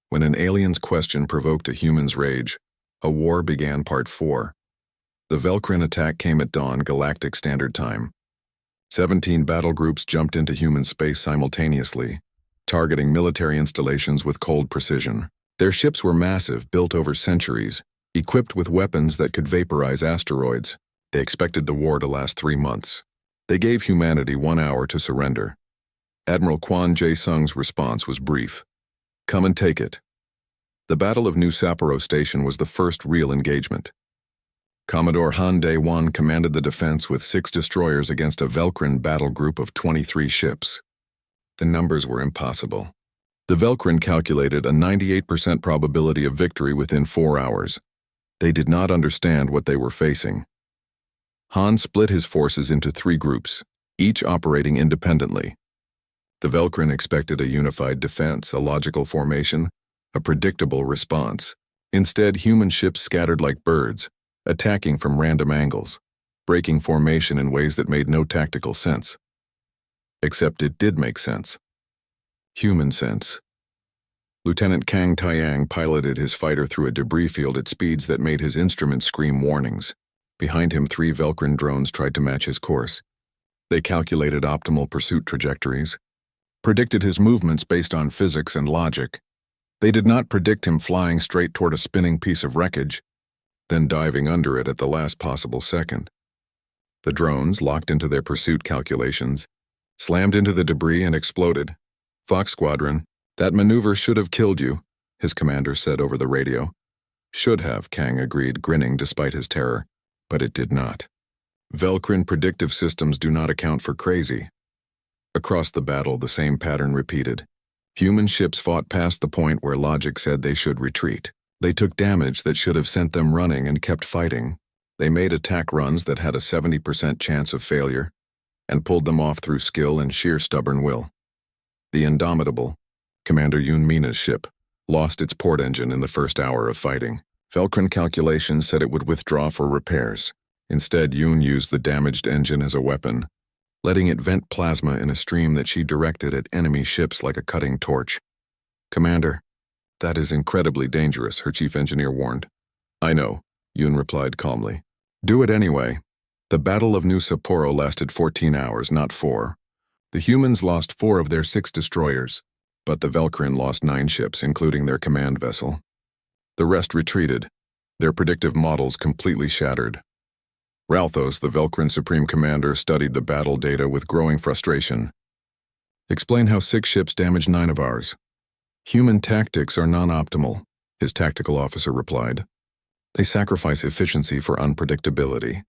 When an alien's question provoked a human's rage, a war began. Part 4. The Velcrin attack came at dawn Galactic Standard Time. 17 battle groups jumped into human space simultaneously, targeting military installations with cold precision. Their ships were massive, built over centuries, equipped with weapons that could vaporize asteroids. They expected the war to last 3 months. They gave humanity 1 hour to surrender. Admiral Quan Jae-sung's response was brief. "Come and take it." The Battle of New Sapporo Station was the first real engagement. Commodore Han Dae-won commanded the defense with 6 destroyers against a Velcrin battle group of 23 ships. The numbers were impossible. The Velcrin calculated a 98% probability of victory within 4 hours. They did not understand what they were facing. Han split his forces into 3 groups, each operating independently. The Velcrin expected a unified defense, a logical formation, a predictable response. Instead, human ships scattered like birds, attacking from random angles, breaking formation in ways that made no tactical sense. Except it did make sense. Human sense. Lieutenant Kang Taeyang piloted his fighter through a debris field at speeds that made his instruments scream warnings. Behind him, 3 Velcrin drones tried to match his course. They calculated optimal pursuit trajectories, predicted his movements based on physics and logic. They did not predict him flying straight toward a spinning piece of wreckage, then diving under it at the last possible second. The drones, locked into their pursuit calculations, slammed into the debris and exploded. "Fox Squadron, that maneuver should have killed you," his commander said over the radio. "Should have," Kang agreed, grinning despite his terror. But it did not. Velcrin predictive systems do not account for crazy. Across the battle, the same pattern repeated. Human ships fought past the point where logic said they should retreat. They took damage that should have sent them running and kept fighting. They made attack runs that had a 70% chance of failure, and pulled them off through skill and sheer stubborn will. The Indomitable, Commander Yoon Mina's ship, lost its port engine in the first hour of fighting. Velcrin calculations said it would withdraw for repairs. Instead, Yoon used the damaged engine as a weapon, letting it vent plasma in a stream that she directed at enemy ships like a cutting torch. "Commander, that is incredibly dangerous," her chief engineer warned. "I know," Yoon replied calmly. "Do it anyway." The Battle of New Sapporo lasted 14 hours, not 4. The humans lost 4 of their 6 destroyers, but the Velcrin lost 9 ships, including their command vessel. The rest retreated, their predictive models completely shattered. Ralthos, the Velcrin Supreme Commander, studied the battle data with growing frustration. "Explain how 6 ships damaged 9 of ours." "Human tactics are non-optimal," his tactical officer replied. "They sacrifice efficiency for unpredictability.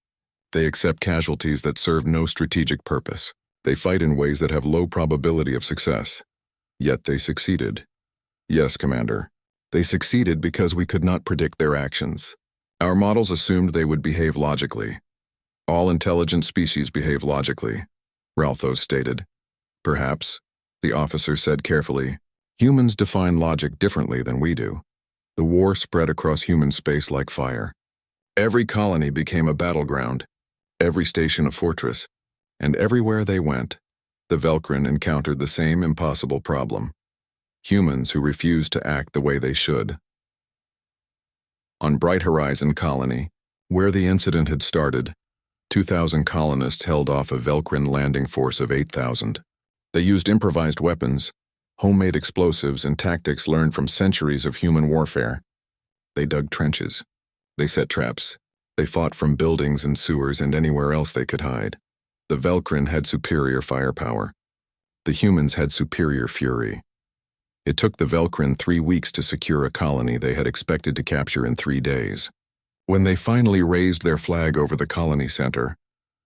They accept casualties that serve no strategic purpose. They fight in ways that have low probability of success. Yet they succeeded." "Yes, Commander. They succeeded because we could not predict their actions. Our models assumed they would behave logically. All intelligent species behave logically," Ralthos stated. "Perhaps," the officer said carefully, "humans define logic differently than we do." The war spread across human space like fire. Every colony became a battleground, every station a fortress, and everywhere they went, the Velcrin encountered the same impossible problem: humans who refused to act the way they should. On Bright Horizon Colony, where the incident had started, 2,000 colonists held off a Velcrin landing force of 8,000. They used improvised weapons, homemade explosives, and tactics learned from centuries of human warfare. They dug trenches. They set traps. They fought from buildings and sewers and anywhere else they could hide. The Velcrin had superior firepower. The humans had superior fury. It took the Velcrin 3 weeks to secure a colony they had expected to capture in 3 days. When they finally raised their flag over the colony center,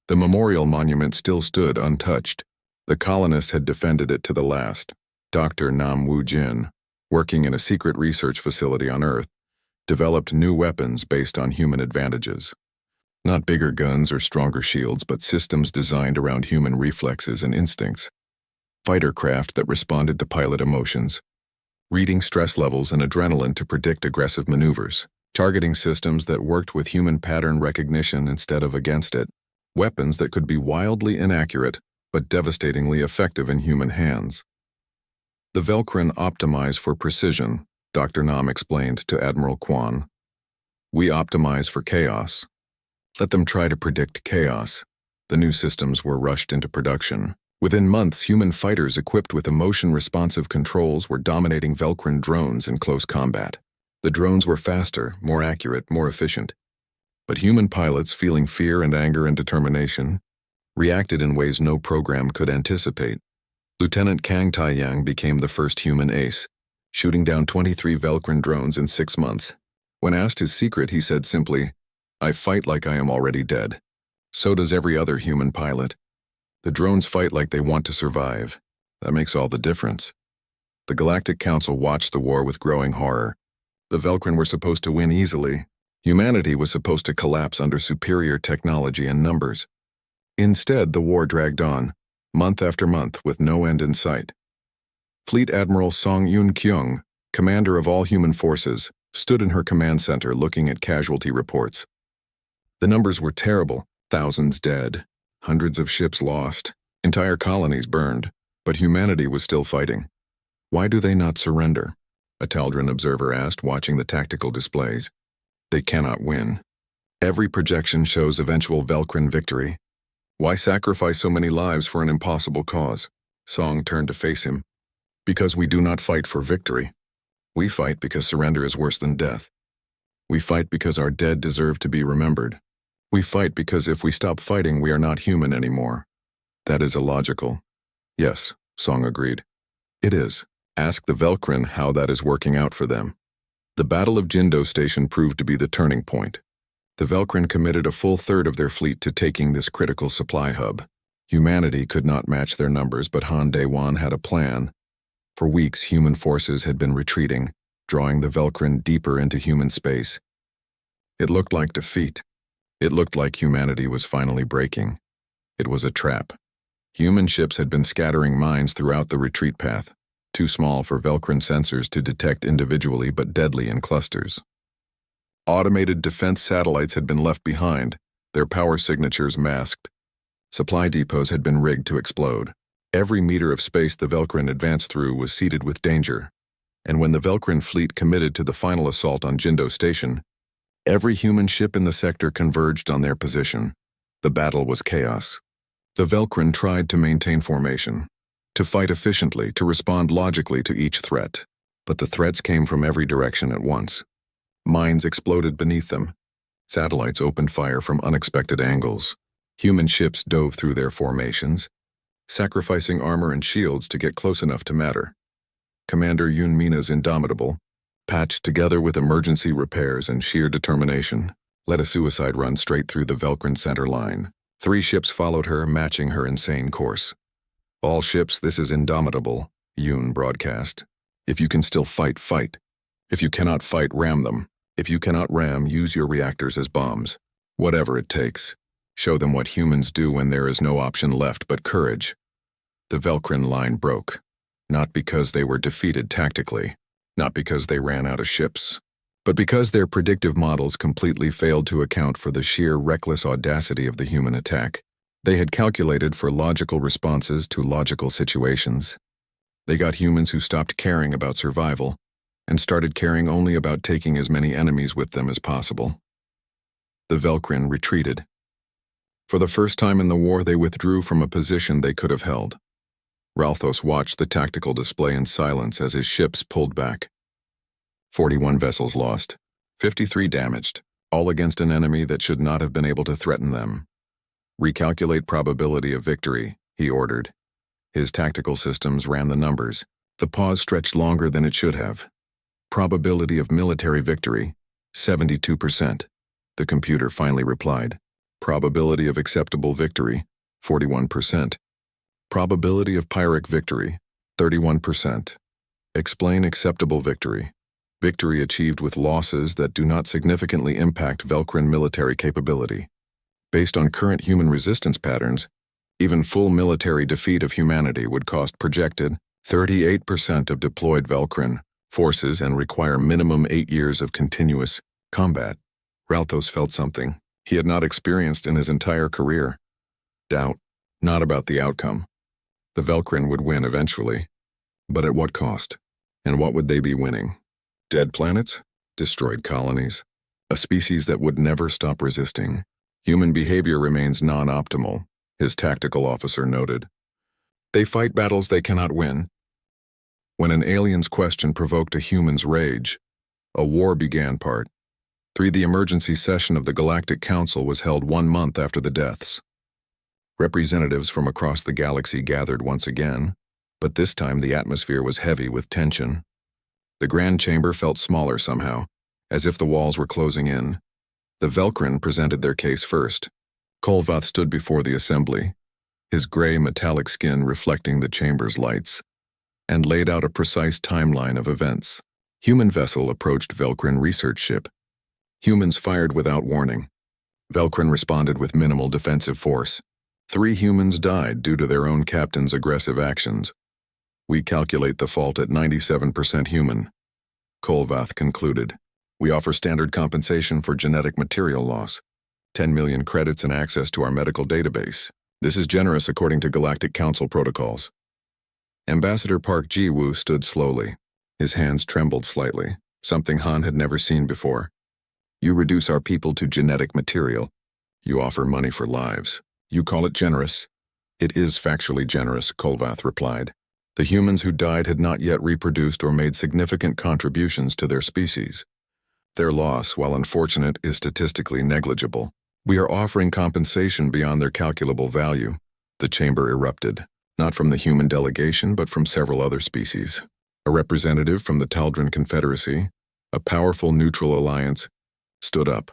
the memorial monument still stood untouched. The colonists had defended it to the last. Dr. Nam Woo-jin, working in a secret research facility on Earth, developed new weapons based on human advantages. Not bigger guns or stronger shields, but systems designed around human reflexes and instincts. Fighter craft that responded to pilot emotions, reading stress levels and adrenaline to predict aggressive maneuvers. Targeting systems that worked with human pattern recognition instead of against it. Weapons that could be wildly inaccurate, but devastatingly effective in human hands. The Velcrin optimized for precision, Dr. Nam explained to Admiral Kwan. We optimize for chaos. Let them try to predict chaos. The new systems were rushed into production. Within months, human fighters equipped with emotion-responsive controls were dominating Velcrin drones in close combat. The drones were faster, more accurate, more efficient. But human pilots, feeling fear and anger and determination, reacted in ways no program could anticipate. Lieutenant Kang Taiyang became the first human ace, shooting down 23 Velcrin drones in 6 months. When asked his secret, he said simply, "I fight like I am already dead." So does every other human pilot. The drones fight like they want to survive. That makes all the difference. The Galactic Council watched the war with growing horror. The Velcrin were supposed to win easily. Humanity was supposed to collapse under superior technology and numbers. Instead, the war dragged on, month after month, with no end in sight. Fleet Admiral Song Yun Kyung, commander of all human forces, stood in her command center looking at casualty reports. The numbers were terrible. Thousands dead, hundreds of ships lost, entire colonies burned, but humanity was still fighting. Why do they not surrender? A Taldran observer asked, watching the tactical displays. They cannot win. Every projection shows eventual Velcrin victory. Why sacrifice so many lives for an impossible cause? Song turned to face him. Because we do not fight for victory. We fight because surrender is worse than death. We fight because our dead deserve to be remembered. We fight because if we stop fighting, we are not human anymore. That is illogical. Yes, Song agreed. It is. Ask the Velcrin how that is working out for them. The Battle of Jindo Station proved to be the turning point. The Velcrin committed a full third of their fleet to taking this critical supply hub. Humanity could not match their numbers, but Han Daewon had a plan. For weeks, human forces had been retreating, drawing the Velcrin deeper into human space. It looked like defeat. It looked like humanity was finally breaking. It was a trap. Human ships had been scattering mines throughout the retreat path, too small for Velcrin sensors to detect individually but deadly in clusters. Automated defense satellites had been left behind, their power signatures masked. Supply depots had been rigged to explode. Every meter of space the Velcrin advanced through was seeded with danger. And when the Velcrin fleet committed to the final assault on Jindo Station, every human ship in the sector converged on their position. The battle was chaos. The Velcrin tried to maintain formation, to fight efficiently, to respond logically to each threat. But the threats came from every direction at once. Mines exploded beneath them. Satellites opened fire from unexpected angles. Human ships dove through their formations, sacrificing armor and shields to get close enough to matter. Commander Yun Mina's Indomitable, patched together with emergency repairs and sheer determination, led a suicide run straight through the Velcrin center line. 3 ships followed her, matching her insane course. All ships, this is Indomitable, Yun broadcast. If you can still fight, fight. If you cannot fight, ram them. If you cannot ram, use your reactors as bombs. Whatever it takes. Show them what humans do when there is no option left but courage. The Velcrin line broke. Not because they were defeated tactically, not because they ran out of ships, but because their predictive models completely failed to account for the sheer reckless audacity of the human attack. They had calculated for logical responses to logical situations. They got humans who stopped caring about survival and started caring only about taking as many enemies with them as possible. The Velcrin retreated. For the first time in the war, they withdrew from a position they could have held. Ralthos watched the tactical display in silence as his ships pulled back. 41 vessels lost, 53 damaged, all against an enemy that should not have been able to threaten them. Recalculate probability of victory, he ordered. His tactical systems ran the numbers. The pause stretched longer than it should have. Probability of military victory, 72%. The computer finally replied. Probability of acceptable victory, 41%. Probability of Pyrrhic victory, 31%. Explain acceptable victory. Victory achieved with losses that do not significantly impact Velcrin military capability. Based on current human resistance patterns, even full military defeat of humanity would cost projected 38% of deployed Velcrin forces and require minimum 8 years of continuous combat. Ralthos felt something he had not experienced in his entire career. Doubt, not about the outcome. The Velcrin would win eventually, but at what cost? And what would they be winning? Dead planets? Destroyed colonies. A species that would never stop resisting. Human behavior remains non-optimal, his tactical officer noted. They fight battles they cannot win. When an alien's question provoked a human's rage, a war began. Part 3. The emergency session of the Galactic Council was held 1 month after the deaths. Representatives from across the galaxy gathered once again, but this time the atmosphere was heavy with tension. The Grand Chamber felt smaller somehow, as if the walls were closing in. The Velcrin presented their case first. Kolvath stood before the assembly, his gray metallic skin reflecting the chamber's lights, and laid out a precise timeline of events. Human vessel approached Velcrin research ship. Humans fired without warning. Velcrin responded with minimal defensive force. 3 humans died due to their own captain's aggressive actions. We calculate the fault at 97% human. Kolvath concluded. We offer standard compensation for genetic material loss. 10 million credits and access to our medical database. This is generous according to Galactic Council protocols. Ambassador Park Ji-woo stood slowly. His hands trembled slightly, something Han had never seen before. You reduce our people to genetic material. You offer money for lives. You call it generous. It is factually generous, Kolvath replied. The humans who died had not yet reproduced or made significant contributions to their species. Their loss, while unfortunate, is statistically negligible. We are offering compensation beyond their calculable value. The chamber erupted, not from the human delegation but from several other species. A representative from the Taldran Confederacy, a powerful neutral alliance, stood up.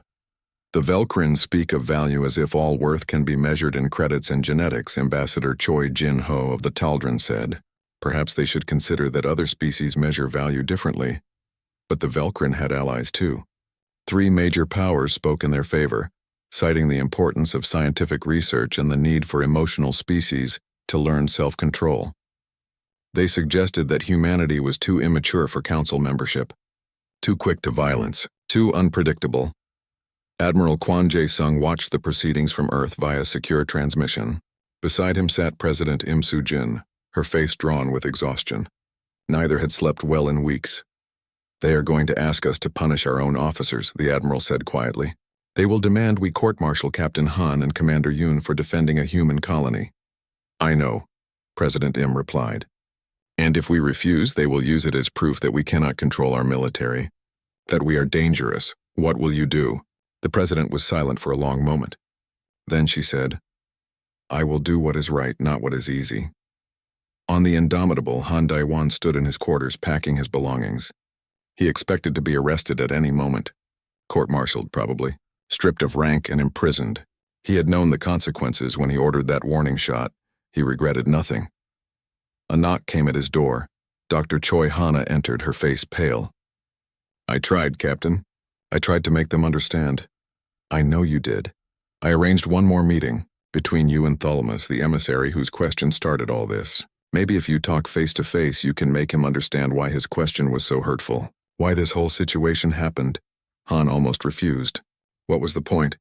The Velcrin speak of value as if all worth can be measured in credits and genetics, Ambassador Choi Jin-ho of the Taldran said. Perhaps they should consider that other species measure value differently. But the Velcrin had allies too. 3 major powers spoke in their favor, citing the importance of scientific research and the need for emotional species to learn self-control. They suggested that humanity was too immature for council membership, too quick to violence, too unpredictable. Admiral Kwon Jae-sung watched the proceedings from Earth via secure transmission. Beside him sat President Im Soo-jin, her face drawn with exhaustion. Neither had slept well in weeks. They are going to ask us to punish our own officers, the Admiral said quietly. They will demand we court-martial Captain Han and Commander Yoon for defending a human colony. I know, President Im replied. And if we refuse, they will use it as proof that we cannot control our military, that we are dangerous. What will you do? The President was silent for a long moment. Then she said, I will do what is right, not what is easy. On the Indomitable, Han Dai-won stood in his quarters packing his belongings. He expected to be arrested at any moment. Court-martialed, probably. Stripped of rank and imprisoned. He had known the consequences when he ordered that warning shot. He regretted nothing. A knock came at his door. Dr. Choi Hana entered, her face pale. I tried, Captain. I tried to make them understand. I know you did. I arranged one more meeting, between you and Thalamus, the emissary whose question started all this. Maybe if you talk face to face, you can make him understand why his question was so hurtful, why this whole situation happened. Han almost refused. What was the point?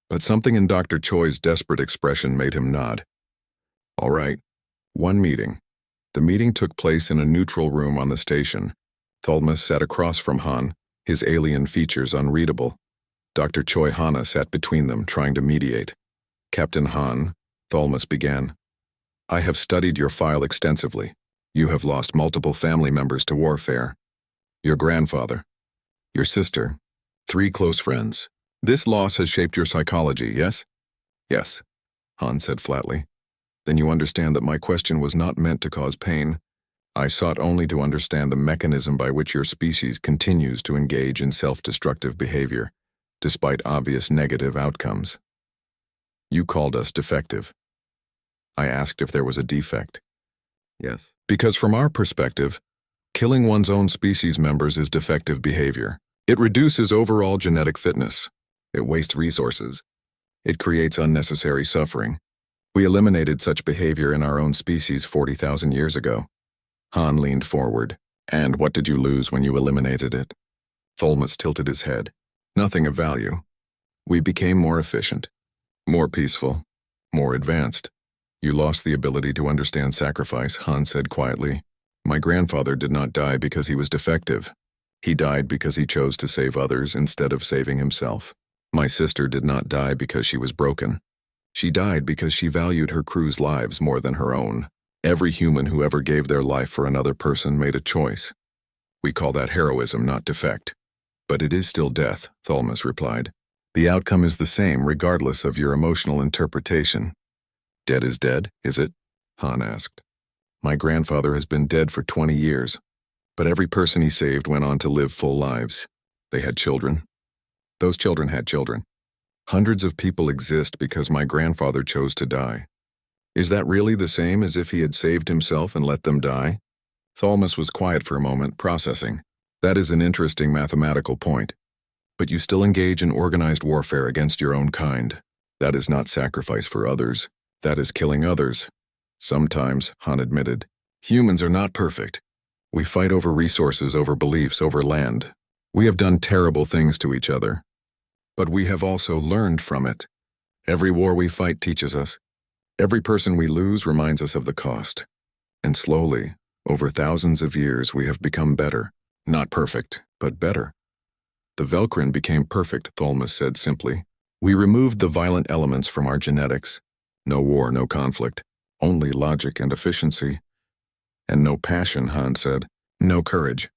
But something in Dr. Choi's desperate expression made him nod. All right. One meeting. The meeting took place in a neutral room on the station. Thalamus sat across from Han, his alien features unreadable. Dr. Choi Hana sat between them, trying to mediate. Captain Han, Thalamus began. I have studied your file extensively. You have lost multiple family members to warfare. Your grandfather, your sister, 3 close friends. This loss has shaped your psychology, yes? Yes, Han said flatly. Then you understand that my question was not meant to cause pain. I sought only to understand the mechanism by which your species continues to engage in self-destructive behavior, despite obvious negative outcomes. You called us defective. I asked if there was a defect. Yes. Because from our perspective, killing one's own species members is defective behavior. It reduces overall genetic fitness. It wastes resources. It creates unnecessary suffering. We eliminated such behavior in our own species 40,000 years ago. Han leaned forward. And what did you lose when you eliminated it? Thalamus tilted his head. Nothing of value. We became more efficient, more peaceful, more advanced. You lost the ability to understand sacrifice, Han said quietly. My grandfather did not die because he was defective. He died because he chose to save others instead of saving himself. My sister did not die because she was broken. She died because she valued her crew's lives more than her own. Every human who ever gave their life for another person made a choice. We call that heroism, not defect. But it is still death, Thalmus replied. The outcome is the same regardless of your emotional interpretation. Dead is dead, is it? Han asked. My grandfather has been dead for 20 years, but every person he saved went on to live full lives. They had children. Those children had children. Hundreds of people exist because my grandfather chose to die. Is that really the same as if he had saved himself and let them die? Thalmus was quiet for a moment, processing. That is an interesting mathematical point. But you still engage in organized warfare against your own kind. That is not sacrifice for others. That is killing others. Sometimes, Han admitted, humans are not perfect. We fight over resources, over beliefs, over land. We have done terrible things to each other. But we have also learned from it. Every war we fight teaches us. Every person we lose reminds us of the cost. And slowly, over thousands of years, we have become better. Not perfect, but better. The Velcrin became perfect, Thalmus said simply. We removed the violent elements from our genetics. No war, no conflict. Only logic and efficiency. And no passion, Han said. No courage.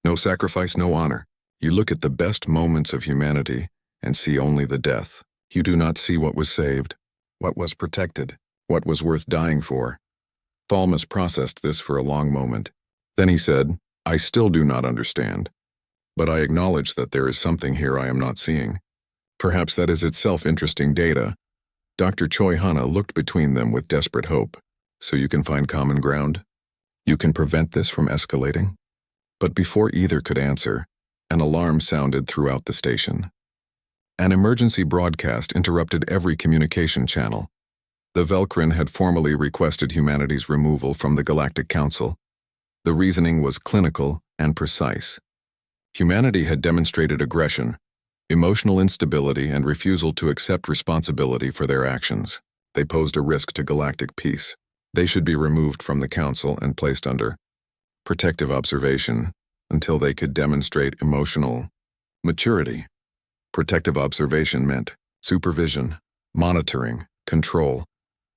No sacrifice, no honor. You look at the best moments of humanity and see only the death. You do not see what was saved, what was protected, what was worth dying for. Thalmus processed this for a long moment. Then he said, I still do not understand. But I acknowledge that there is something here I am not seeing. Perhaps that is itself interesting data. Dr. Choi Hanna looked between them with desperate hope. So you can find common ground? You can prevent this from escalating? But before either could answer, an alarm sounded throughout the station. An emergency broadcast interrupted every communication channel. The Velcrin had formally requested humanity's removal from the Galactic Council. The reasoning was clinical and precise. Humanity had demonstrated aggression, emotional instability, and refusal to accept responsibility for their actions. They posed a risk to galactic peace. They should be removed from the Council and placed under protective observation until they could demonstrate emotional maturity. Protective observation meant supervision, monitoring, control.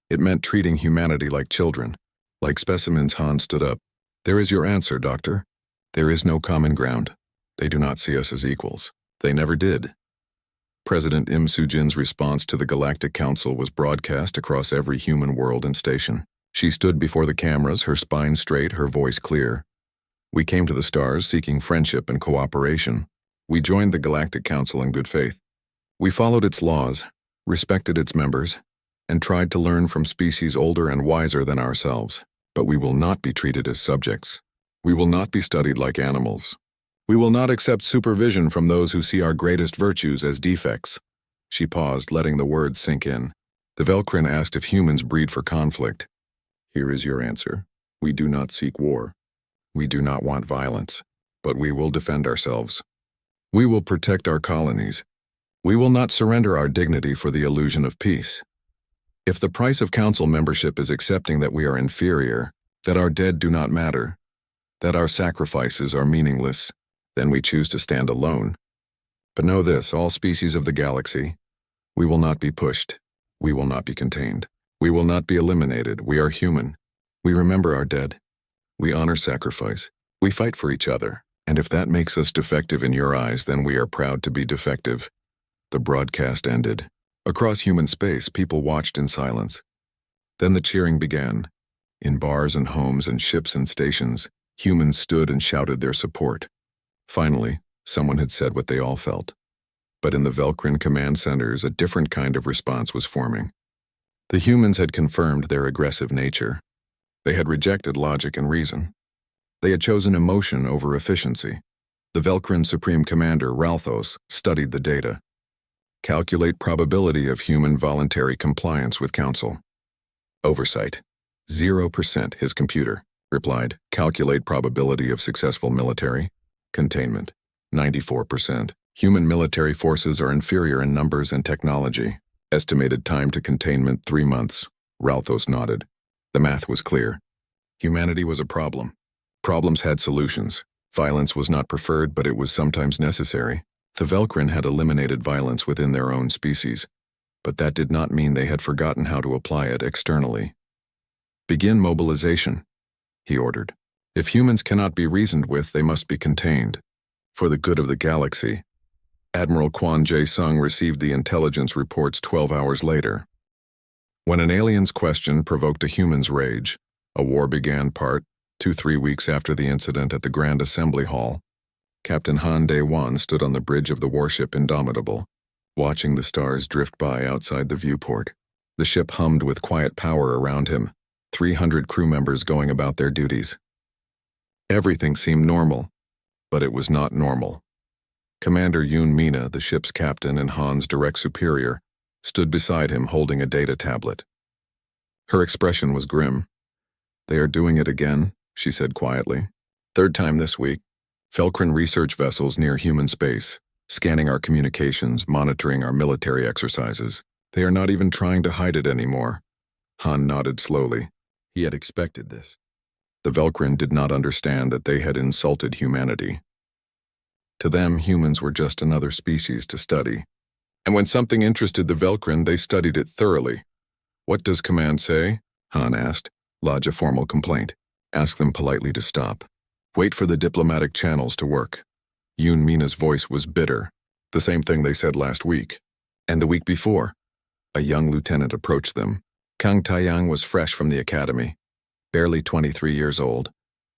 It meant treating humanity like children, like specimens. Han stood up. There is your answer, Doctor. There is no common ground. They do not see us as equals. They never did. President Im Soo-jin's response to the Galactic Council was broadcast across every human world and station. She stood before the cameras, her spine straight, her voice clear. We came to the stars seeking friendship and cooperation. We joined the Galactic Council in good faith. We followed its laws, respected its members, and tried to learn from species older and wiser than ourselves. But we will not be treated as subjects. We will not be studied like animals. We will not accept supervision from those who see our greatest virtues as defects. She paused, letting the words sink in. The Velcrin asked if humans breed for conflict. Here is your answer. We do not seek war. We do not want violence. But we will defend ourselves. We will protect our colonies. We will not surrender our dignity for the illusion of peace. If the price of council membership is accepting that we are inferior, that our dead do not matter, that our sacrifices are meaningless, then we choose to stand alone. But know this, all species of the galaxy, we will not be pushed. We will not be contained. We will not be eliminated. We are human. We remember our dead. We honor sacrifice. We fight for each other. And if that makes us defective in your eyes, then we are proud to be defective. The broadcast ended. Across human space, people watched in silence. Then the cheering began. In bars and homes and ships and stations, humans stood and shouted their support. Finally, someone had said what they all felt. But in the Velcrin command centers, a different kind of response was forming. The humans had confirmed their aggressive nature. They had rejected logic and reason. They had chosen emotion over efficiency. The Velcrin Supreme Commander, Ralthos, studied the data. Calculate probability of human voluntary compliance with Council. Oversight. 0%, his computer replied. Calculate probability of successful military. Containment. 94%. Human military forces are inferior in numbers and technology. Estimated time to containment 3 months. Ralthos nodded. The math was clear. Humanity was a problem. Problems had solutions. Violence was not preferred, but it was sometimes necessary. The Velcrin had eliminated violence within their own species, but that did not mean they had forgotten how to apply it externally. "Begin mobilization," he ordered. "If humans cannot be reasoned with, they must be contained. For the good of the galaxy." Admiral Quan Jae-sung received the intelligence reports 12 hours later. When an alien's question provoked a human's rage, a war began. Part 2-3 weeks after the incident at the Grand Assembly Hall, Captain Han Dae-won stood on the bridge of the warship Indomitable, watching the stars drift by outside the viewport. The ship hummed with quiet power around him, 300 crew members going about their duties. Everything seemed normal, but it was not normal. Commander Yoon Mina, the ship's captain and Han's direct superior, stood beside him holding a data tablet. Her expression was grim. "They are doing it again," she said quietly. "Third time this week. Velcrin research vessels near human space, scanning our communications, monitoring our military exercises. They are not even trying to hide it anymore." Han nodded slowly. He had expected this. The Velcrin did not understand that they had insulted humanity. To them, humans were just another species to study. And when something interested the Velcrin, they studied it thoroughly. "What does command say?" Han asked. "Lodge a formal complaint. Ask them politely to stop. Wait for the diplomatic channels to work." Yoon Mina's voice was bitter. The same thing they said last week. And the week before. A young lieutenant approached them. Kang Taeyang was fresh from the academy, barely 23 years old,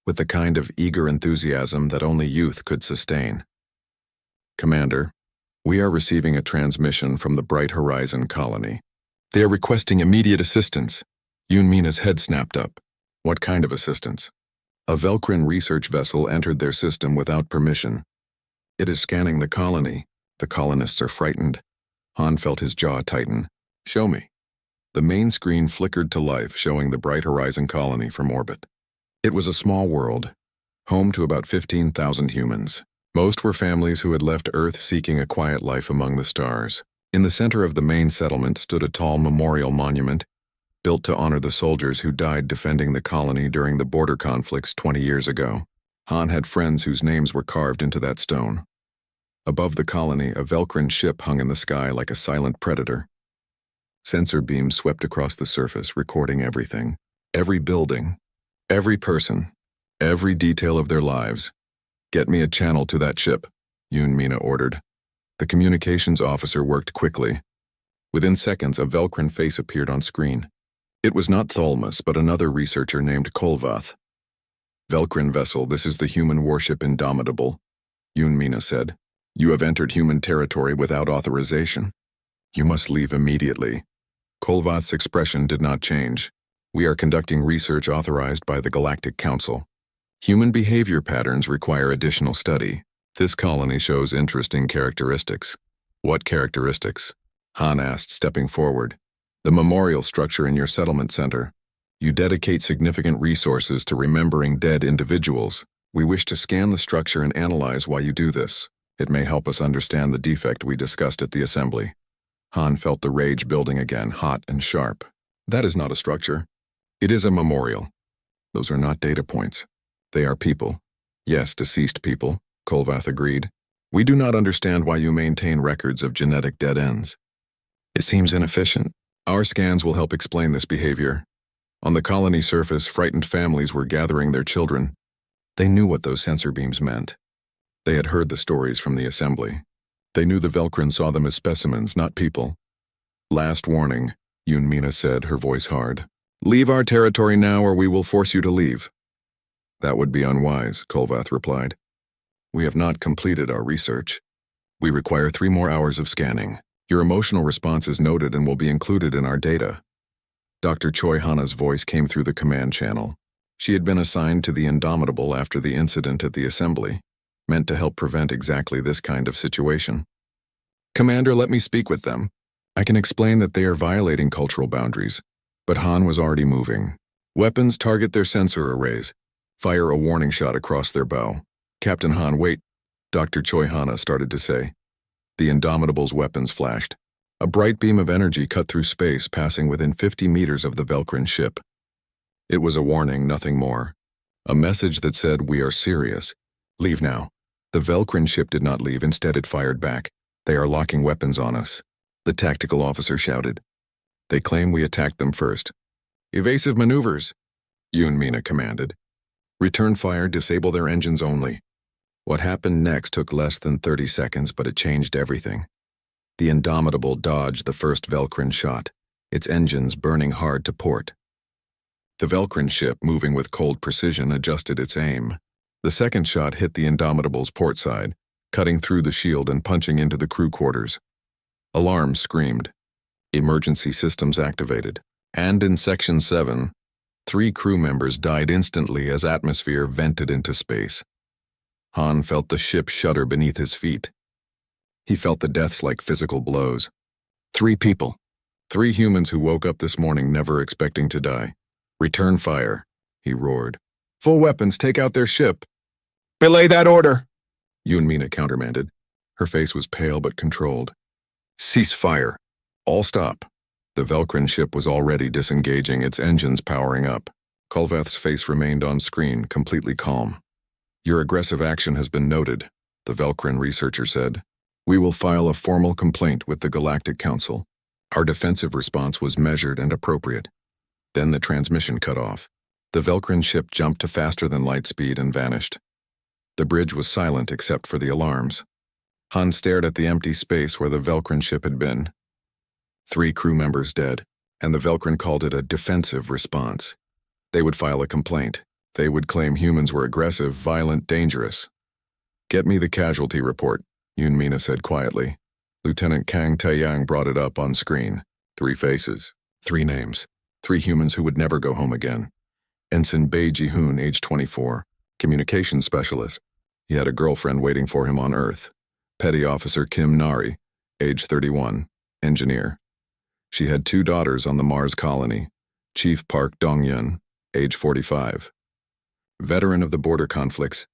with the kind of eager enthusiasm that only youth could sustain. "Commander, we are receiving a transmission from the Bright Horizon colony. They are requesting immediate assistance." Yoon Mina's head snapped up. "What kind of assistance?" "A Velcrin research vessel entered their system without permission. It is scanning the colony. The colonists are frightened." Han felt his jaw tighten. "Show me." The main screen flickered to life, showing the Bright Horizon colony from orbit. It was a small world, home to about 15,000 humans. Most were families who had left Earth seeking a quiet life among the stars. In the center of the main settlement stood a tall memorial monument, built to honor the soldiers who died defending the colony during the border conflicts 20 years ago. Han had friends whose names were carved into that stone. Above the colony, a Velcrin ship hung in the sky like a silent predator. Sensor beams swept across the surface, recording everything. Every building, every person, every detail of their lives. "Get me a channel to that ship," Yoon Mina ordered. The communications officer worked quickly. Within seconds, a Velcrin face appeared on screen. It was not Tholmus, but another researcher named Kolvath. "Velcrin vessel, this is the human warship Indomitable," Yoon Mina said. "You have entered human territory without authorization. You must leave immediately." Kolvath's expression did not change. "We are conducting research authorized by the Galactic Council. Human behavior patterns require additional study. This colony shows interesting characteristics." "What characteristics?" Han asked, stepping forward. "The memorial structure in your settlement center. You dedicate significant resources to remembering dead individuals. We wish to scan the structure and analyze why you do this. It may help us understand the defect we discussed at the assembly." Han felt the rage building again, hot and sharp. "That is not a structure. It is a memorial. Those are not data points. They are people." "Yes, deceased people," Kolvath agreed. "We do not understand why you maintain records of genetic dead ends. It seems inefficient. Our scans will help explain this behavior." On the colony surface, frightened families were gathering their children. They knew what those sensor beams meant. They had heard the stories from the assembly. They knew the Velcrin saw them as specimens, not people. "Last warning," Yoon Mina said, her voice hard. "Leave our territory now or we will force you to leave." "That would be unwise," Kolvath replied. "We have not completed our research. We require 3 more hours of scanning. Your emotional response is noted and will be included in our data." Dr. Choi Hana's voice came through the command channel. She had been assigned to the Indomitable after the incident at the assembly, meant to help prevent exactly this kind of situation. "Commander, let me speak with them. I can explain that they are violating cultural boundaries." But Han was already moving. "Weapons target their sensor arrays. Fire a warning shot across their bow." "Captain Han, wait," Dr. Choi Hana started to say. The Indomitable's weapons flashed. A bright beam of energy cut through space, passing within 50 meters of the Velcrin ship. It was a warning, nothing more. A message that said, "We are serious. Leave now. The Velcrin ship did not leave, instead it fired back. They are locking weapons on us, the tactical officer shouted. They claim we attacked them first. Evasive maneuvers, Mina commanded. Return fire, disable their engines only. What happened next took less than 30 seconds, but it changed everything. The Indomitable dodged the first Velcrin shot, its engines burning hard to port. The Velcrin ship, moving with cold precision, adjusted its aim. The second shot hit the Indomitable's port side, cutting through the shield and punching into the crew quarters. Alarms screamed. Emergency systems activated. And in Section 7, 3 crew members died instantly as atmosphere vented into space. Han felt the ship shudder beneath his feet. He felt the deaths like physical blows. 3 people. 3 humans who woke up this morning never expecting to die. Return fire, he roared. Full weapons, take out their ship. Belay that order, Mina countermanded. Her face was pale but controlled. Cease fire. All stop. The Velcrin ship was already disengaging, its engines powering up. Kulvath's face remained on screen, completely calm. Your aggressive action has been noted, the Velcrin researcher said. We will file a formal complaint with the Galactic Council. Our defensive response was measured and appropriate. Then the transmission cut off. The Velcrin ship jumped to faster than light speed and vanished. The bridge was silent except for the alarms. Han stared at the empty space where the Velcrin ship had been. 3 crew members dead, and the Velcrin called it a defensive response. They would file a complaint. They would claim humans were aggressive, violent, dangerous. Get me the casualty report, Mina said quietly. Lieutenant Kang Taeyang brought it up on screen. 3 faces, 3 names, 3 humans who would never go home again. Ensign Bae Ji-hoon, age 24, communications specialist. He had a girlfriend waiting for him on Earth. Petty Officer Kim Nari, age 31, engineer. She had 2 daughters on the Mars colony. Chief Park Dong-yun, age 45. Veteran of the border conflicts,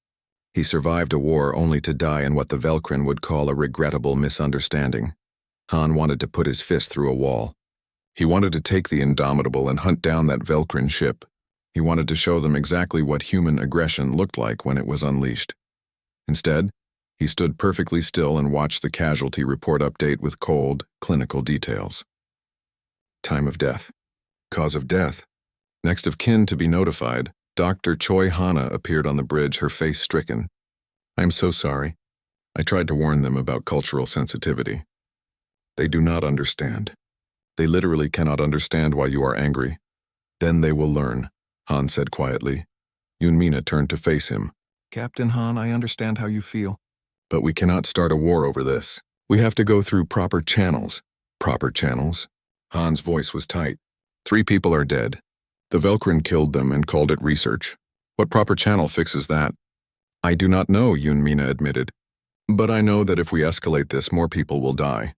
he survived a war only to die in what the Velcrin would call a regrettable misunderstanding. Han wanted to put his fist through a wall. He wanted to take the Indomitable and hunt down that Velcrin ship. He wanted to show them exactly what human aggression looked like when it was unleashed. Instead, he stood perfectly still and watched the casualty report update with cold, clinical details. Time of death. Cause of death. Next of kin to be notified, Dr. Choi Hana appeared on the bridge, her face stricken. I'm so sorry. I tried to warn them about cultural sensitivity. They do not understand. They literally cannot understand why you are angry. Then they will learn, Han said quietly. Mina turned to face him. Captain Han, I understand how you feel. But we cannot start a war over this. We have to go through proper channels. Proper channels? Han's voice was tight. 3 people are dead. The Velcrin killed them and called it research. What proper channel fixes that? I do not know, Mina admitted. But I know that if we escalate this, more people will die.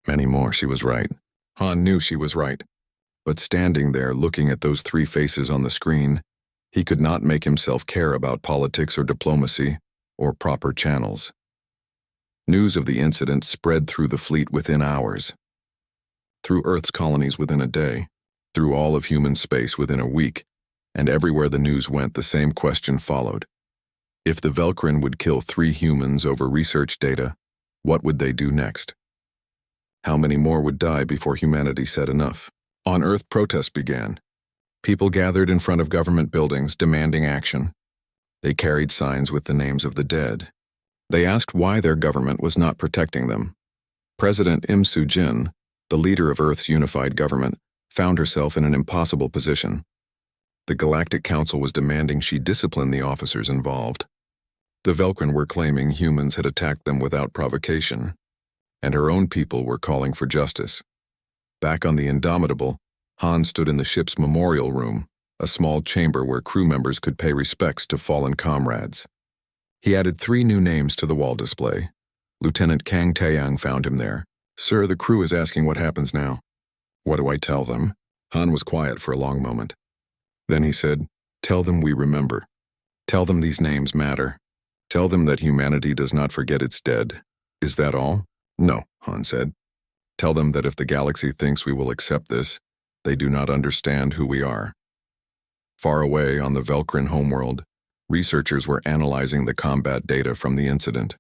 Many more, she was right. Han knew she was right. But standing there, looking at those 3 faces on the screen, he could not make himself care about politics or diplomacy or proper channels. News of the incident spread through the fleet within hours. Through Earth's colonies within a day. Through all of human space within a week. And everywhere the news went, the same question followed. If the Velcrin would kill 3 humans over research data, what would they do next? How many more would die before humanity said enough? On Earth, protests began. People gathered in front of government buildings demanding action. They carried signs with the names of the dead. They asked why their government was not protecting them. President Im Soo-jin, the leader of Earth's unified government, found herself in an impossible position. The Galactic Council was demanding she discipline the officers involved. The Velcrin were claiming humans had attacked them without provocation, and her own people were calling for justice. Back on the Indomitable, Han stood in the ship's memorial room, a small chamber where crew members could pay respects to fallen comrades. He added 3 new names to the wall display. Lieutenant Kang Taeyang found him there. Sir, the crew is asking what happens now. What do I tell them? Han was quiet for a long moment. Then he said, tell them we remember. Tell them these names matter. Tell them that humanity does not forget its dead. Is that all? No, Han said. Tell them that if the galaxy thinks we will accept this, they do not understand who we are. Far away on the Velcrin homeworld, Researchers were analyzing the combat data from the incident.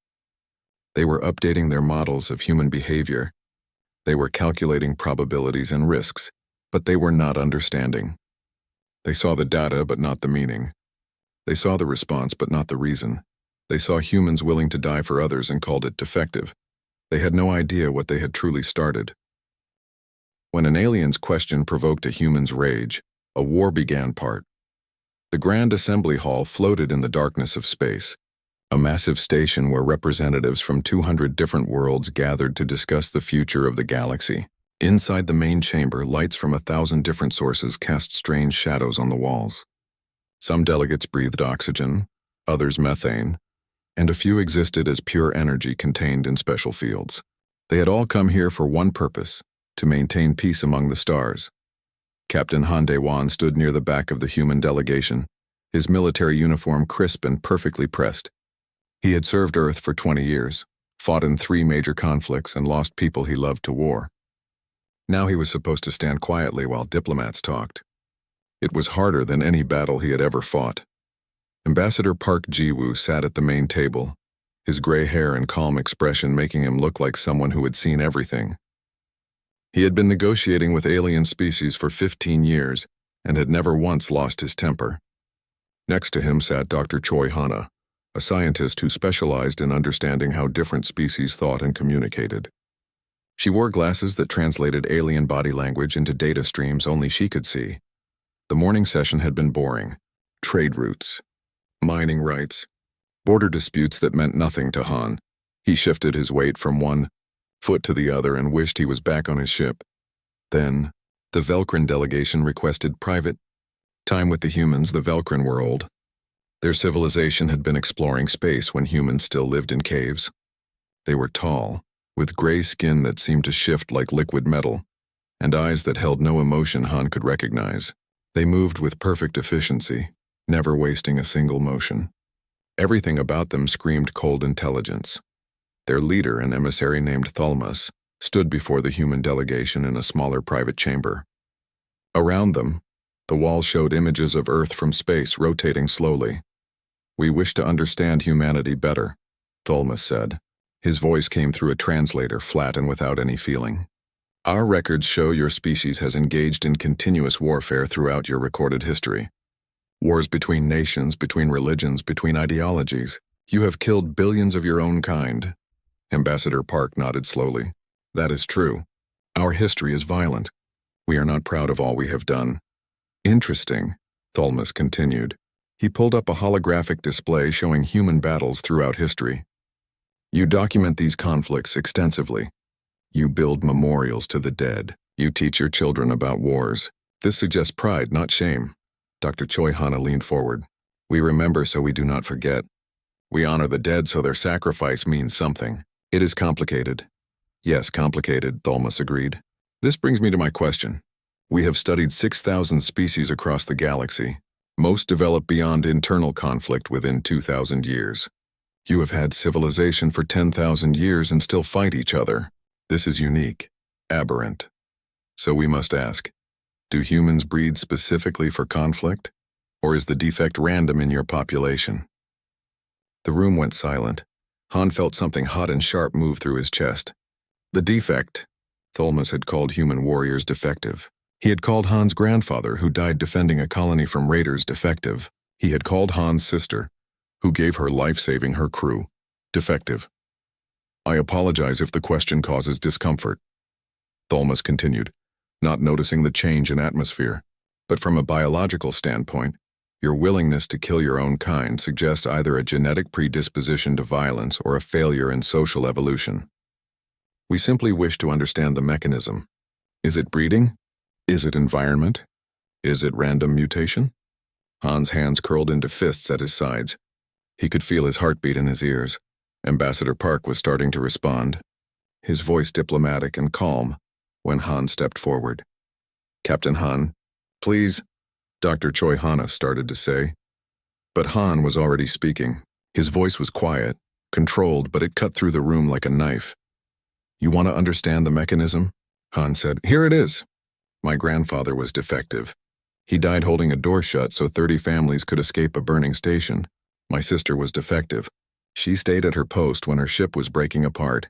They were updating their models of human behavior. They were calculating probabilities and risks, but they were not understanding. They saw the data but not the meaning. They saw the response but not the reason. They saw humans willing to die for others and called it defective. They had no idea what they had truly started. When an alien's question provoked a human's rage, a war began. The Grand Assembly Hall floated in the darkness of space, a massive station where representatives from 200 different worlds gathered to discuss the future of the galaxy. Inside the main chamber, lights from 1,000 different sources cast strange shadows on the walls. Some delegates breathed oxygen, others methane, and a few existed as pure energy contained in special fields. They had all come here for one purpose: to maintain peace among the stars. Captain Han De-wan stood near the back of the human delegation, his military uniform crisp and perfectly pressed. He had served Earth for 20 years, fought in 3 major conflicts, and lost people he loved to war. Now he was supposed to stand quietly while diplomats talked. It was harder than any battle he had ever fought. Ambassador Park Ji-woo sat at the main table, his gray hair and calm expression making him look like someone who had seen everything. He had been negotiating with alien species for 15 years and had never once lost his temper. Next to him sat Dr. Choi Hana, a scientist who specialized in understanding how different species thought and communicated. She wore glasses that translated alien body language into data streams only she could see. The morning session had been boring. Trade routes, mining rights, border disputes that meant nothing to Han. He shifted his weight from one foot to the other and wished he was back on his ship. Then, the Velcrin delegation requested private time with the humans. The Velcrin were old. Their civilization had been exploring space when humans still lived in caves. They were tall, with gray skin that seemed to shift like liquid metal, and eyes that held no emotion Han could recognize. They moved with perfect efficiency, never wasting a single motion. Everything about them screamed cold intelligence. Their leader, an emissary named Thalmus, stood before the human delegation in a smaller private chamber. Around them, the wall showed images of Earth from space rotating slowly. "We wish to understand humanity better," Thalmus said. His voice came through a translator, flat and without any feeling. "Our records show your species has engaged in continuous warfare throughout your recorded history. Wars between nations, between religions, between ideologies. You have killed billions of your own kind." Ambassador Park nodded slowly. "That is true. Our history is violent. We are not proud of all we have done." "Interesting," Thalmus continued. He pulled up a holographic display showing human battles throughout history. "You document these conflicts extensively. You build memorials to the dead. You teach your children about wars. This suggests pride, not shame." Dr. Choi Hana leaned forward. "We remember so we do not forget. We honor the dead so their sacrifice means something. It is complicated." "Yes, complicated," Thalmus agreed. "This brings me to my question. We have studied 6,000 species across the galaxy. Most develop beyond internal conflict within 2,000 years. You have had civilization for 10,000 years and still fight each other. This is unique, aberrant. So we must ask, do humans breed specifically for conflict? Or is the defect random in your population?" The room went silent. Han felt something hot and sharp move through his chest. The defect. Thalmus had called human warriors defective. He had called Han's grandfather, who died defending a colony from raiders, defective. He had called Han's sister, who gave her life saving her crew, defective. "I apologize if the question causes discomfort," Thalmus continued, not noticing the change in atmosphere. "But from a biological standpoint, your willingness to kill your own kind suggests either a genetic predisposition to violence or a failure in social evolution. We simply wish to understand the mechanism. Is it breeding? Is it environment? Is it random mutation?" Han's hands curled into fists at his sides. He could feel his heartbeat in his ears. Ambassador Park was starting to respond, his voice diplomatic and calm, when Han stepped forward. "Captain Han, please," Dr. Choi Hana started to say. But Han was already speaking. His voice was quiet, controlled, but it cut through the room like a knife. "You want to understand the mechanism?" Han said. "Here it is. My grandfather was defective. He died holding a door shut so 30 families could escape a burning station. My sister was defective. She stayed at her post when her ship was breaking apart,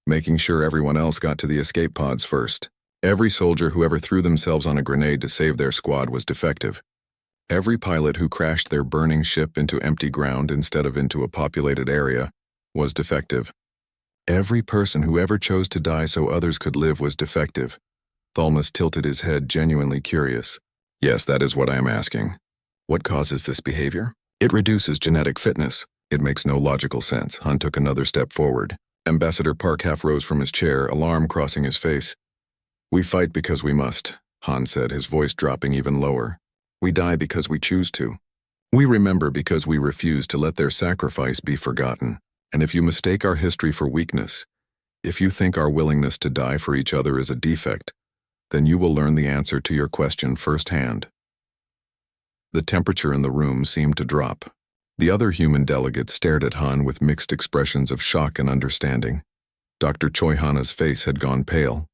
making sure everyone else got to the escape pods first. Every soldier who ever threw themselves on a grenade to save their squad was defective. Every pilot who crashed their burning ship into empty ground instead of into a populated area was defective. Every person who ever chose to die so others could live was defective. Thalmus tilted his head, genuinely curious. Yes, that is what I am asking. What causes this behavior? It reduces genetic fitness. It makes no logical sense. Han took another step forward. Ambassador Park half rose from his chair, alarm crossing his face. We fight because we must, Han said, his voice dropping even lower. We die because we choose to. We remember because we refuse to let their sacrifice be forgotten. And if you mistake our history for weakness, if you think our willingness to die for each other is a defect, then you will learn the answer to your question firsthand. The temperature in the room seemed to drop. The other human delegates stared at Han with mixed expressions of shock and understanding. Dr. Choi Hana's face had gone pale.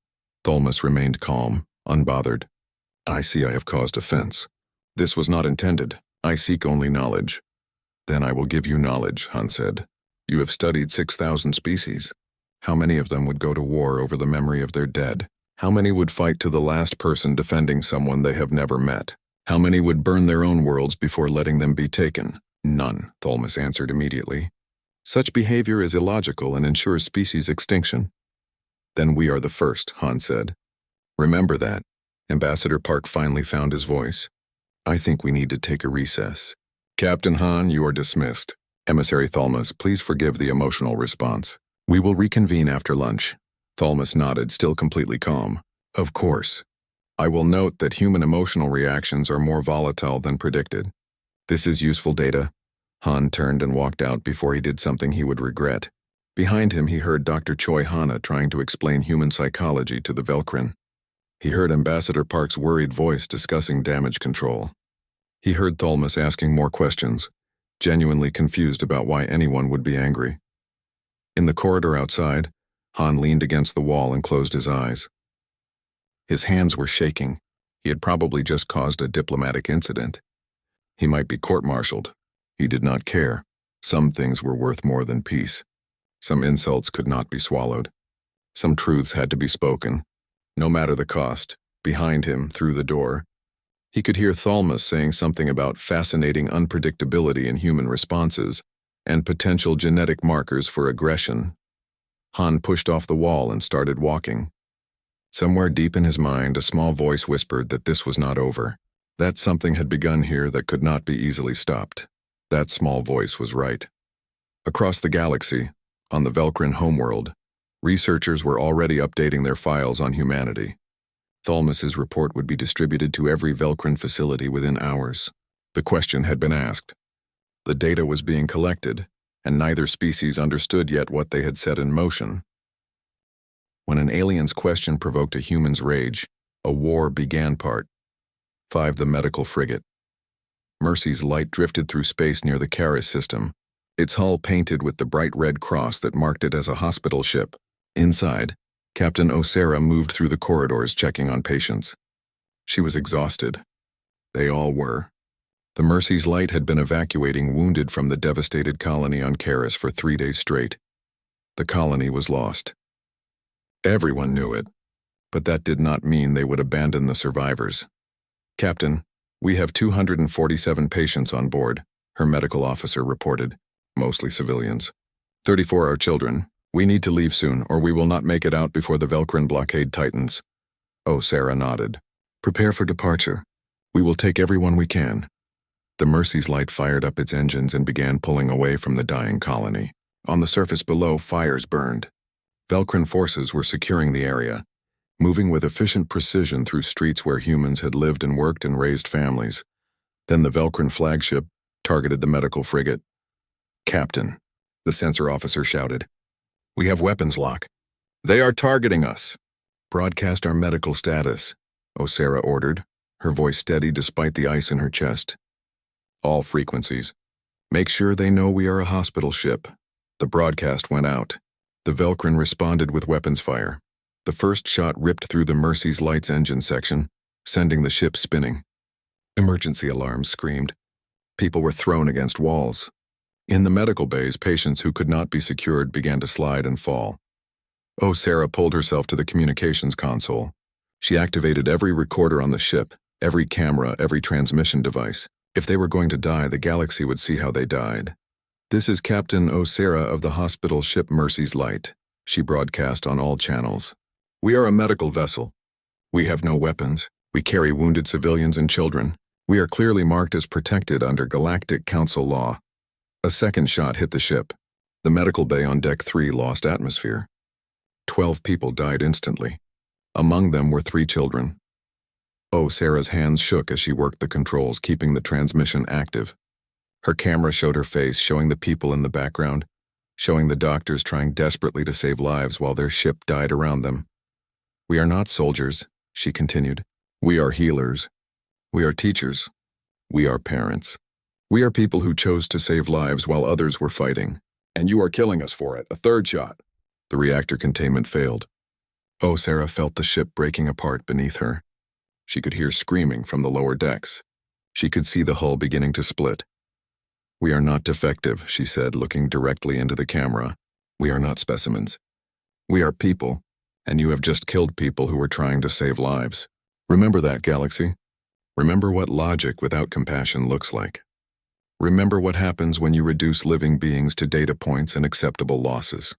Thalmus remained calm, unbothered. I see I have caused offense. This was not intended. I seek only knowledge. Then I will give you knowledge, Han said. You have studied 6,000 species. How many of them would go to war over the memory of their dead? How many would fight to the last person defending someone they have never met? How many would burn their own worlds before letting them be taken? None, Thalmus answered immediately. Such behavior is illogical and ensures species extinction. Then we are the first, Han said. Remember that. Ambassador Park finally found his voice. I think we need to take a recess. Captain Han, you are dismissed. Emissary Thalmus, please forgive the emotional response. We will reconvene after lunch. Thalmus nodded, still completely calm. Of course. I will note that human emotional reactions are more volatile than predicted. This is useful data. Han turned and walked out before he did something he would regret. Behind him, he heard Dr. Choi Hana trying to explain human psychology to the Velcrin. He heard Ambassador Park's worried voice discussing damage control. He heard Thalmus asking more questions, genuinely confused about why anyone would be angry. In the corridor outside, Han leaned against the wall and closed his eyes. His hands were shaking. He had probably just caused a diplomatic incident. He might be court-martialed. He did not care. Some things were worth more than peace. Some insults could not be swallowed. Some truths had to be spoken, no matter the cost. Behind him, through the door, he could hear Thalmus saying something about fascinating unpredictability in human responses and potential genetic markers for aggression. Han pushed off the wall and started walking. Somewhere deep in his mind, a small voice whispered that this was not over, that something had begun here that could not be easily stopped. That small voice was right. Across the galaxy, on the Velcrin homeworld, researchers were already updating their files on humanity. Thalmus's report would be distributed to every Velcrin facility within hours. The question had been asked. The data was being collected, and neither species understood yet what they had set in motion. When an alien's question provoked a human's rage, a war began. Part 5. The medical frigate. Mercy's light drifted through space near the Charis system, its hull painted with the bright red cross that marked it as a hospital ship. Inside, Captain Osera moved through the corridors checking on patients. She was exhausted. They all were. The Mercy's light had been evacuating wounded from the devastated colony on Charis for 3 days straight. The colony was lost. Everyone knew it, but that did not mean they would abandon the survivors. Captain, we have 247 patients on board, her medical officer reported, mostly civilians. 34 are children. We need to leave soon, or we will not make it out before the Velcrin blockade tightens. Oh, Sarah nodded. Prepare for departure. We will take everyone we can. The Mercy's light fired up its engines and began pulling away from the dying colony. On the surface below, fires burned. Velcrin forces were securing the area, moving with efficient precision through streets where humans had lived and worked and raised families. Then the Velcrin flagship targeted the medical frigate. Captain, the sensor officer shouted. We have weapons lock. They are targeting us. Broadcast our medical status, Osera ordered, her voice steady despite the ice in her chest. All frequencies. Make sure they know we are a hospital ship. The broadcast went out. The Velcrin responded with weapons fire. The first shot ripped through the Mercy's light's engine section, sending the ship spinning. Emergency alarms screamed. People were thrown against walls. In the medical bays, patients who could not be secured began to slide and fall. Sarah pulled herself to the communications console. She activated every recorder on the ship, every camera, every transmission device. If they were going to die, the galaxy would see how they died. "This is Captain Sarah of the hospital ship Mercy's Light," she broadcast on all channels. "We are a medical vessel. We have no weapons. We carry wounded civilians and children. We are clearly marked as protected under Galactic Council law." A second shot hit the ship. The medical bay on Deck 3 lost atmosphere. 12 people died instantly. Among them were 3 children. Sarah's hands shook as she worked the controls, keeping the transmission active. Her camera showed her face, showing the people in the background, showing the doctors trying desperately to save lives while their ship died around them. "We are not soldiers," she continued. "We are healers. We are teachers. We are parents. We are people who chose to save lives while others were fighting. And you are killing us for it." A third shot. The reactor containment failed. Sarah felt the ship breaking apart beneath her. She could hear screaming from the lower decks. She could see the hull beginning to split. "We are not defective," she said, looking directly into the camera. "We are not specimens. We are people, and you have just killed people who were trying to save lives. Remember that, Galaxy. Remember what logic without compassion looks like. Remember what happens when you reduce living beings to data points and acceptable losses."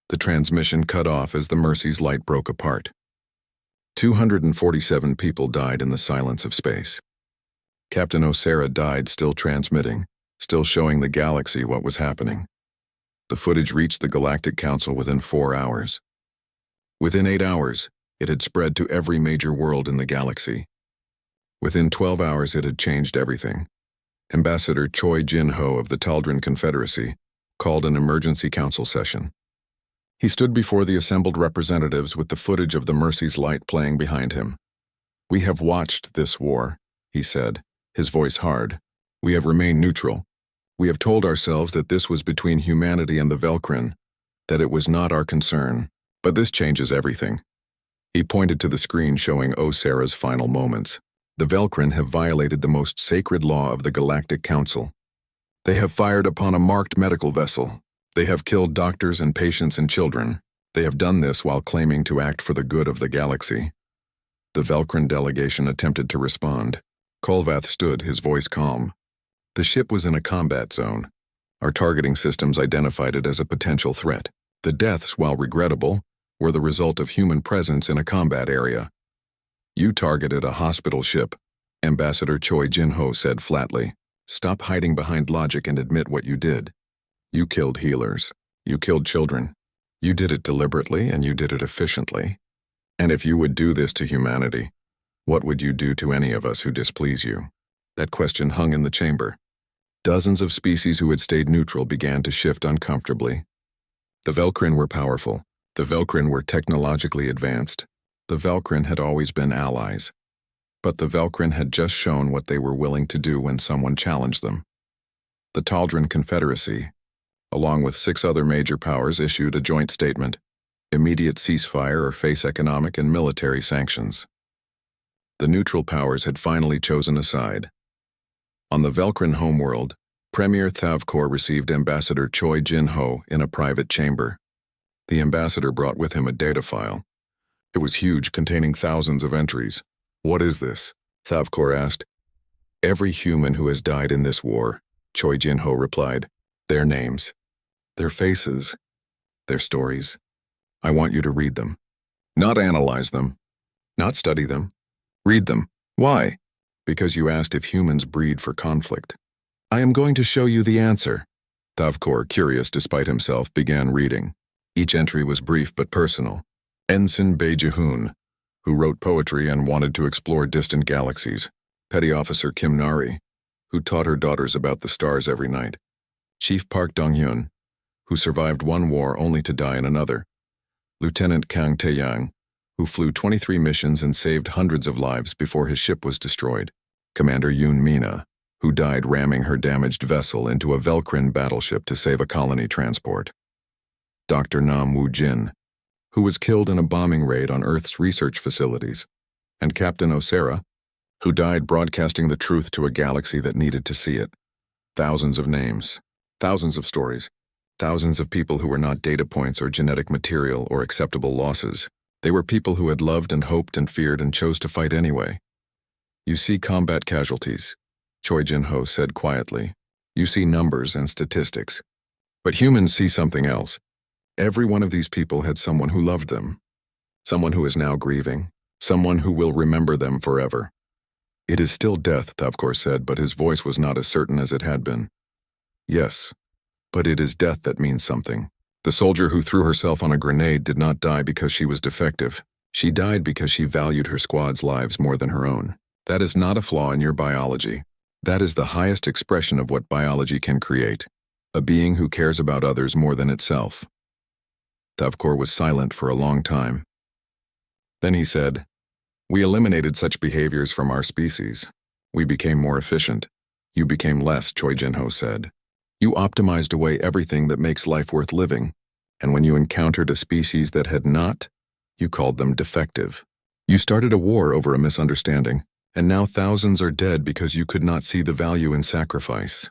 The transmission cut off as the Mercy's Light broke apart. 247 people died in the silence of space. Captain Sarah died still transmitting, still showing the galaxy what was happening. The footage reached the Galactic Council within 4 hours. Within 8 hours, it had spread to every major world in the galaxy. Within 12 hours, it had changed everything. Ambassador Choi Jin-ho of the Taldran Confederacy called an emergency council session. He stood before the assembled representatives with the footage of the Mercy's Light playing behind him. "We have watched this war," he said, his voice hard. "We have remained neutral. We have told ourselves that this was between humanity and the Velcrin, that it was not our concern. But this changes everything." He pointed to the screen showing Sarah's final moments. "The Velcrin have violated the most sacred law of the Galactic Council. They have fired upon a marked medical vessel. They have killed doctors and patients and children. They have done this while claiming to act for the good of the galaxy." The Velcrin delegation attempted to respond. Kolvath stood, his voice calm. "The ship was in a combat zone. Our targeting systems identified it as a potential threat. The deaths, while regrettable, were the result of human presence in a combat area." "You targeted a hospital ship," Ambassador Choi Jin-ho said flatly. "Stop hiding behind logic and admit what you did. You killed healers. You killed children. You did it deliberately and you did it efficiently. And if you would do this to humanity, what would you do to any of us who displease you?" That question hung in the chamber. Dozens of species who had stayed neutral began to shift uncomfortably. The Velcrin were powerful. The Velcrin were technologically advanced. The Velcrin had always been allies. But the Velcrin had just shown what they were willing to do when someone challenged them. The Taldran Confederacy, along with 6 other major powers, issued a joint statement: immediate ceasefire or face economic and military sanctions. The neutral powers had finally chosen a side. On the Velcrin homeworld, Premier Thavkor received Ambassador Choi Jin-ho in a private chamber. The ambassador brought with him a data file. It was huge, containing thousands of entries. "What is this?" Thavkor asked. "Every human who has died in this war," Choi Jin-ho replied. "Their names, their faces, their stories. I want you to read them. Not analyze them. Not study them. Read them. Why? Because you asked if humans breed for conflict. I am going to show you the answer." Thavkor, curious despite himself, began reading. Each entry was brief but personal. Ensign Bae-Jihun, who wrote poetry and wanted to explore distant galaxies. Petty Officer Kim Nari, who taught her daughters about the stars every night. Chief Park Dong-hyun, who survived one war only to die in another. Lieutenant Kang Tae-yang, who flew 23 missions and saved hundreds of lives before his ship was destroyed. Commander Yoon Mina, who died ramming her damaged vessel into a Velcrin battleship to save a colony transport. Dr. Nam Woo-jin, who was killed in a bombing raid on Earth's research facilities. And Captain Sarah, who died broadcasting the truth to a galaxy that needed to see it. Thousands of names, Thousands of stories. Thousands of people who were not data points or genetic material or acceptable losses. They were people who had loved and hoped and feared and chose to fight anyway. You see combat casualties, Choi Jin-ho said quietly. You see numbers and statistics. But humans see something else. Every one of these people had someone who loved them. Someone who is now grieving. Someone who will remember them forever. It is still death, Thavkor said, but his voice was not as certain as it had been. Yes, but it is death that means something. The soldier who threw herself on a grenade did not die because she was defective. She died because she valued her squad's lives more than her own. That is not a flaw in your biology. That is the highest expression of what biology can create. A being who cares about others more than itself. Thavkor was silent for a long time. Then he said, "We eliminated such behaviors from our species. We became more efficient. You became less," Choi Jin-ho said. You optimized away everything that makes life worth living, and when you encountered a species that had not, you called them defective. You started a war over a misunderstanding, and now thousands are dead because you could not see the value in sacrifice.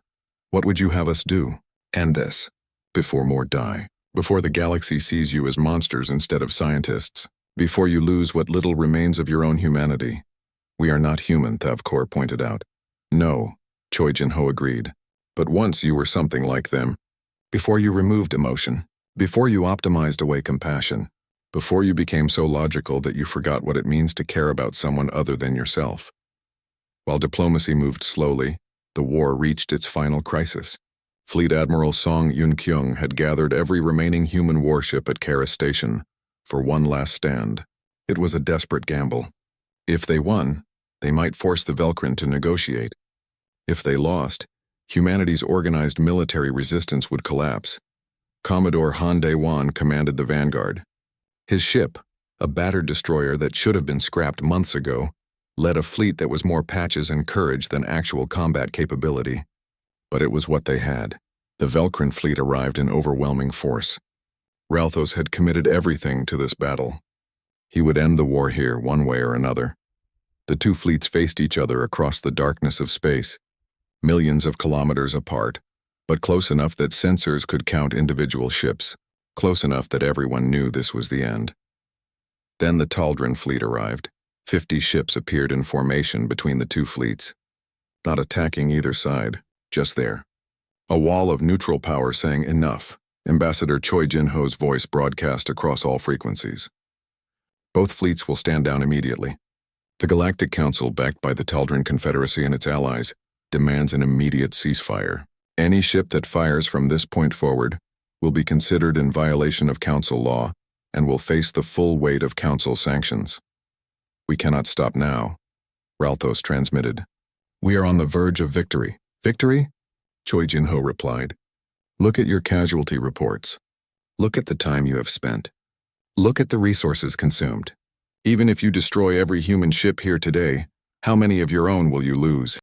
What would you have us do? End this. Before more die. Before the galaxy sees you as monsters instead of scientists. Before you lose what little remains of your own humanity. We are not human, Thavkor pointed out. No, Choi Jin-ho agreed. But once you were something like them. Before you removed emotion. Before you optimized away compassion. Before you became so logical that you forgot what it means to care about someone other than yourself. While diplomacy moved slowly, the war reached its final crisis. Fleet Admiral Song Yun-kyung had gathered every remaining human warship at Kara Station for one last stand. It was a desperate gamble. If they won, they might force the Velkrin to negotiate. If they lost, humanity's organized military resistance would collapse. Commodore Han Dae-won commanded the vanguard. His ship, a battered destroyer that should have been scrapped months ago, led a fleet that was more patches and courage than actual combat capability. But it was what they had. The Velkrin fleet arrived in overwhelming force. Ralthos had committed everything to this battle. He would end the war here one way or another. The two fleets faced each other across the darkness of space, millions of kilometers apart, but close enough that sensors could count individual ships, close enough that everyone knew this was the end. Then the Taldrin fleet arrived. 50 ships appeared in formation between the two fleets, not attacking either side, just there. A wall of neutral power saying enough. Ambassador Choi Jin-ho's voice broadcast across all frequencies. Both fleets will stand down immediately. The Galactic Council, backed by the Taldrin Confederacy and its allies, demands an immediate ceasefire. Any ship that fires from this point forward will be considered in violation of Council law and will face the full weight of Council sanctions. We cannot stop now, Ralthos transmitted. We are on the verge of victory. Victory? Choi Jin-ho replied. Look at your casualty reports. Look at the time you have spent. Look at the resources consumed. Even if you destroy every human ship here today, how many of your own will you lose?